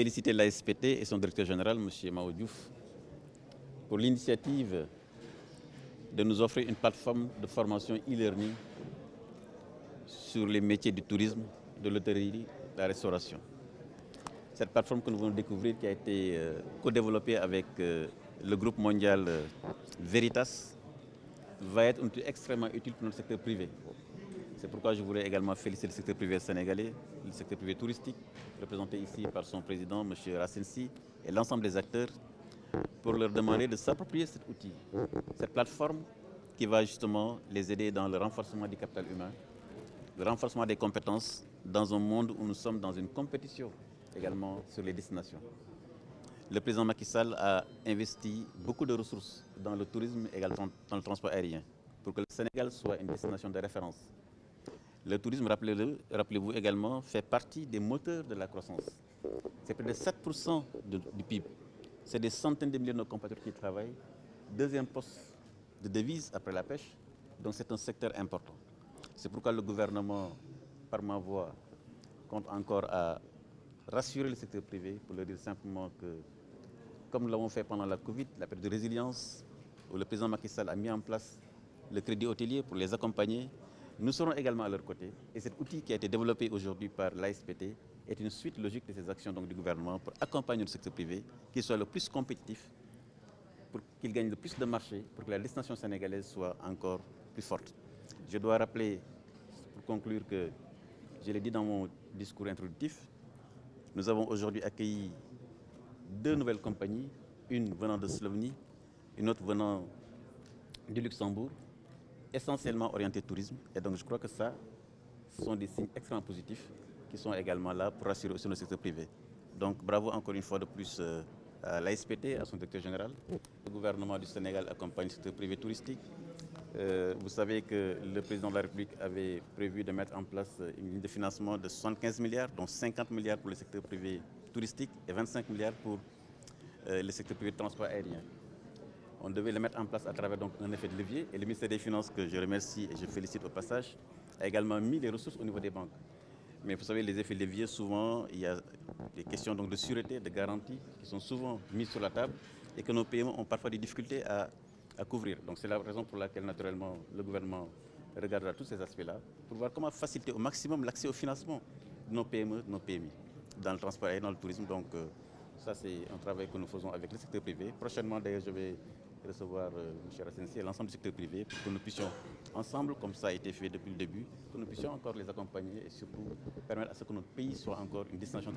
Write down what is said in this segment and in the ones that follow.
féliciter l'ASPT et son directeur général, M. Mao Diouf, pour l'initiative de nous offrir une plateforme de formation e-learning sur les métiers du tourisme, de l'hôtellerie, de la restauration. Cette plateforme que nous venons de découvrir, qui a été co-développée avec le groupe mondial Veritas, va être extrêmement utile pour notre secteur privé. C'est pourquoi je voulais également féliciter le secteur privé sénégalais, le secteur privé touristique, représenté ici par son président, M. Racine Sy, et l'ensemble des acteurs, pour leur demander de s'approprier cet outil, cette plateforme qui va justement les aider dans le renforcement du capital humain, le renforcement des compétences dans un monde où nous sommes dans une compétition également sur les destinations. Le président Macky Sall a investi beaucoup de ressources dans le tourisme et également dans le transport aérien pour que le Sénégal soit une destination de référence. Le tourisme, rappelez-vous également, fait partie des moteurs de la croissance. C'est près de 7% du PIB. C'est des centaines de milliers de nos compatriotes qui travaillent. Deuxième poste de devise après la pêche. Donc c'est un secteur important. C'est pourquoi le gouvernement, par ma voix, compte encore à rassurer le secteur privé pour leur dire simplement que, comme nous l'avons fait pendant la Covid, la période de résilience, où le président Macky Sall a mis en place le crédit hôtelier pour les accompagner, nous serons également à leur côté. Et cet outil qui a été développé aujourd'hui par l'ASPT est une suite logique de ces actions du gouvernement pour accompagner le secteur privé, qu'il soit le plus compétitif, pour qu'il gagne le plus de marché, pour que la destination sénégalaise soit encore plus forte. Je dois rappeler, pour conclure, que je l'ai dit dans mon discours introductif, nous avons aujourd'hui accueilli 2 nouvelles compagnies, une venant de Slovénie, une autre venant du Luxembourg, essentiellement orientées tourisme. Et donc je crois que ça, ce sont des signes extrêmement positifs qui sont également là pour rassurer aussi le secteur privé. Donc bravo encore une fois de plus à l'ASPT, à son directeur général. Le gouvernement du Sénégal accompagne le secteur privé touristique. Vous savez que le président de la République avait prévu de mettre en place une ligne de financement de 75 milliards, dont 50 milliards pour le secteur privé touristique et 25 milliards pour le secteur privé de transport aérien. On devait le mettre en place à travers donc, un effet de levier. Et le ministère des Finances, que je remercie et je félicite au passage, a également mis les ressources au niveau des banques. Mais vous savez, les effets de levier, souvent, il y a des questions donc, de sûreté, de garantie qui sont souvent mises sur la table et que nos PME ont parfois des difficultés à couvrir. Donc c'est la raison pour laquelle, naturellement, le gouvernement regardera tous ces aspects-là pour voir comment faciliter au maximum l'accès au financement de nos PME, de nos PMI, dans le transport et dans le tourisme. Donc ça, c'est un travail que nous faisons avec le secteur privé. Prochainement, d'ailleurs, je vais recevoir M. Racine Sy et l'ensemble du secteur privé pour que nous puissions ensemble, comme ça a été fait depuis le début, que nous puissions encore les accompagner et surtout permettre à ce que notre pays soit encore une destination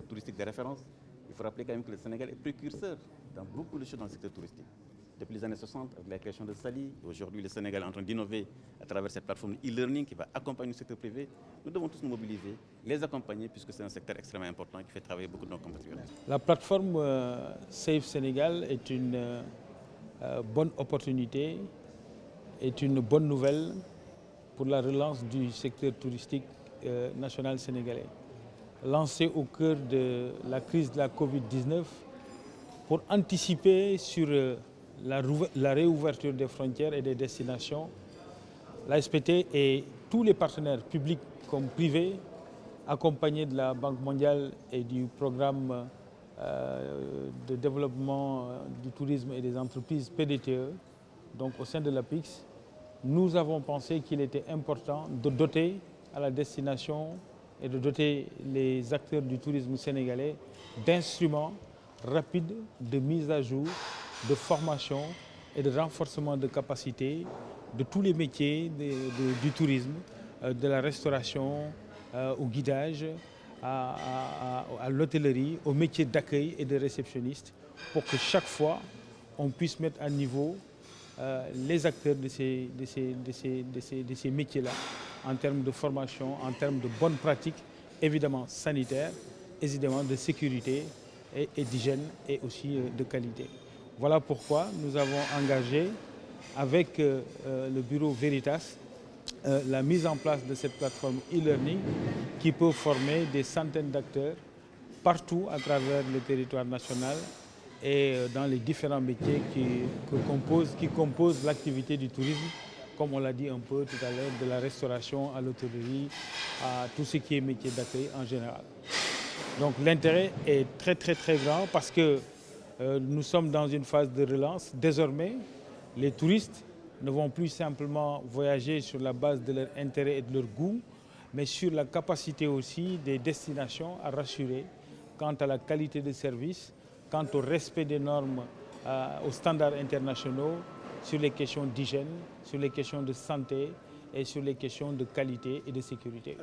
touristique de référence. Il faut rappeler quand même que le Sénégal est précurseur dans beaucoup de choses dans le secteur touristique. Depuis les années 60, avec la création de Sali, aujourd'hui le Sénégal est en train d'innover à travers cette plateforme e-learning qui va accompagner le secteur privé. Nous devons tous nous mobiliser, les accompagner puisque c'est un secteur extrêmement important qui fait travailler beaucoup de nos compatriotes. La plateforme Safe Sénégal est une bonne opportunité, est une bonne nouvelle pour la relance du secteur touristique national sénégalais. Lancée au cœur de la crise de la Covid-19 pour anticiper sur la réouverture des frontières et des destinations, l'ASPT et tous les partenaires publics comme privés, accompagnés de la Banque mondiale et du programme de développement du tourisme et des entreprises PDTE, donc au sein de l'APIX, nous avons pensé qu'il était important de doter à la destination et de doter les acteurs du tourisme sénégalais d'instruments rapides de mise à jour, de formation et de renforcement de capacité de tous les métiers du tourisme, de la restauration au guidage, à l'hôtellerie, au métier d'accueil et de réceptionniste, pour que chaque fois on puisse mettre à niveau les acteurs de ces métiers-là en termes de formation, en termes de bonnes pratiques, évidemment sanitaires, évidemment de sécurité et d'hygiène et aussi de qualité. Voilà pourquoi nous avons engagé avec le bureau Veritas la mise en place de cette plateforme e-learning qui peut former des centaines d'acteurs partout à travers le territoire national et dans les différents métiers qui composent l'activité du tourisme, comme on l'a dit un peu tout à l'heure, de la restauration à l'hôtellerie, à tout ce qui est métier d'accueil en général. Donc l'intérêt est très grand parce que nous sommes dans une phase de relance. Désormais, les touristes ne vont plus simplement voyager sur la base de leur intérêt et de leur goût, mais sur la capacité aussi des destinations à rassurer quant à la qualité de service, quant au respect des normes, aux standards internationaux, sur les questions d'hygiène, sur les questions de santé et sur les questions de qualité et de sécurité.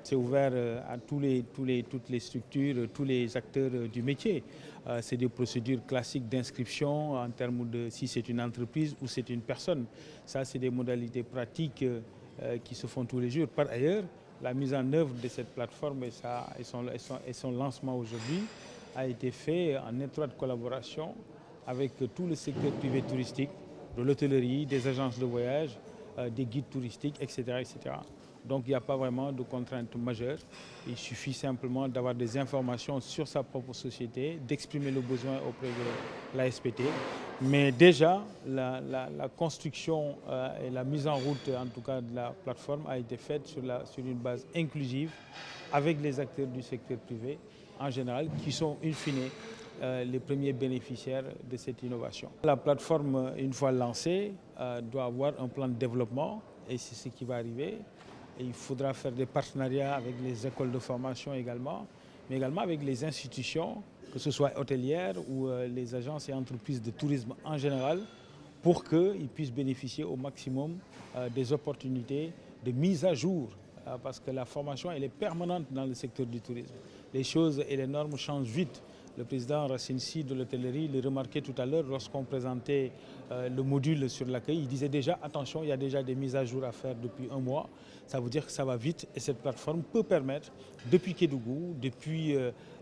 C'est ouvert à toutes les structures, tous les acteurs du métier. C'est des procédures classiques d'inscription en termes de si c'est une entreprise ou c'est une personne. Ça, c'est des modalités pratiques qui se font tous les jours. Par ailleurs, la mise en œuvre de cette plateforme et son lancement aujourd'hui a été fait en étroite collaboration avec tout le secteur privé touristique, de l'hôtellerie, des agences de voyage, des guides touristiques, etc., etc. Donc il n'y a pas vraiment de contraintes majeures. Il suffit simplement d'avoir des informations sur sa propre société, d'exprimer le besoin auprès de l'ASPT. Mais déjà, la construction et la mise en route, en tout cas de la plateforme, a été faite sur une base inclusive avec les acteurs du secteur privé en général, qui sont in fine les premiers bénéficiaires de cette innovation. La plateforme, une fois lancée, doit avoir un plan de développement et c'est ce qui va arriver. Et il faudra faire des partenariats avec les écoles de formation également, mais également avec les institutions, que ce soit hôtelières ou les agences et entreprises de tourisme en général, pour qu'ils puissent bénéficier au maximum des opportunités de mise à jour, parce que la formation elle est permanente dans le secteur du tourisme. Les choses et les normes changent vite. Le président Racine Sy de l'hôtellerie le remarquait tout à l'heure lorsqu'on présentait le module sur l'accueil. Il disait déjà, attention, il y a déjà des mises à jour à faire depuis un mois. Ça veut dire que ça va vite et cette plateforme peut permettre, depuis Kédougou, depuis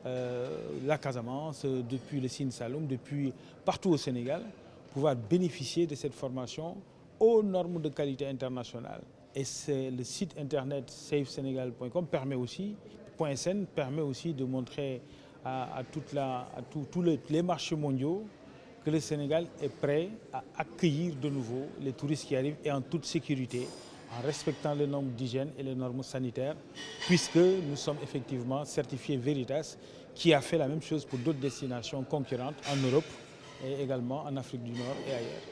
la Casamance, depuis le Sine Saloum, depuis partout au Sénégal, pouvoir bénéficier de cette formation aux normes de qualité internationale. Et c'est le site internet safesenegal.com permet aussi, .sn permet aussi de montrer à tous les marchés mondiaux que le Sénégal est prêt à accueillir de nouveau les touristes qui arrivent et en toute sécurité, en respectant les normes d'hygiène et les normes sanitaires, puisque nous sommes effectivement certifiés Veritas, qui a fait la même chose pour d'autres destinations concurrentes en Europe et également en Afrique du Nord et ailleurs.